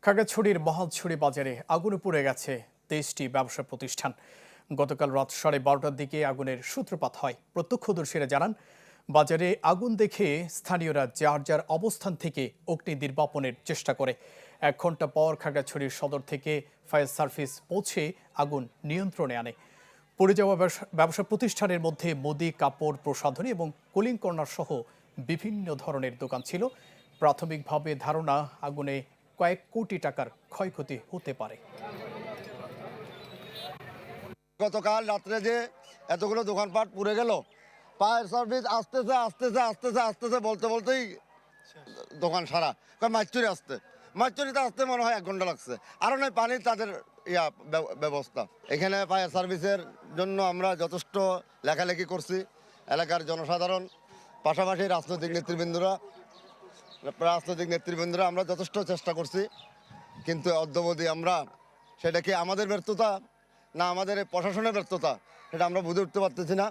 খাগড়াছড়ির মহালছড়ি বাজারে আগুনে পুড়ে গেছে 23টি ব্যবসা প্রতিষ্ঠান। গতকাল রাত 12:30টার দিকে আগুনের সূত্রপাত হয়। প্রত্যক্ষদর্শীরা জানান, বাজারে আগুন দেখে স্থানীয়রা যার যার অবস্থান থেকে অগ্নি নির্বাপনের চেষ্টা করে। 1 ঘন্টা পর খাগড়াছড়ির সদর থেকে ফায়ার সার্ভিস পৌঁছে আগুন নিয়ন্ত্রণে আনে। পুড়ে যাওয়া ব্যবসা প্রতিষ্ঠানের মধ্যে মুদি, কাপড়, প্রসাধনী এবং কুলিং কর্নার সহ বিভিন্ন ধরনের দোকান ছিল। প্রাথমিকভাবে ধারণা, আগুনে কয়েক কোটি টাকার ক্ষয়ক্ষতি হতে পারে। গতকাল রাত্রে যে এতগুলো দোকানপাট পুড়ে গেল, ফায়ার সার্ভিস আসতেছে আসতেছে আসতেছে আসতেছে বলতে বলতেই দোকান সারা। মাইচুরিতে আসতে মনে হয় 1 ঘন্টা লাগছে। আরও নয় পানির তাদের ব্যবস্থা। এখানে ফায়ার সার্ভিসের জন্য আমরা যথেষ্ট লেখালেখি করছি, এলাকার জনসাধারণ, পাশাপাশি রাজনৈতিক নেতৃবৃন্দরা আমরা যথেষ্ট চেষ্টা করছি, কিন্তু অদ্যাবধি আমরা সেটা কি আমাদের ব্যর্থতা না আমাদের প্রশাসনের ব্যর্থতা, সেটা আমরা বুঝে উঠতে পারতেছি না।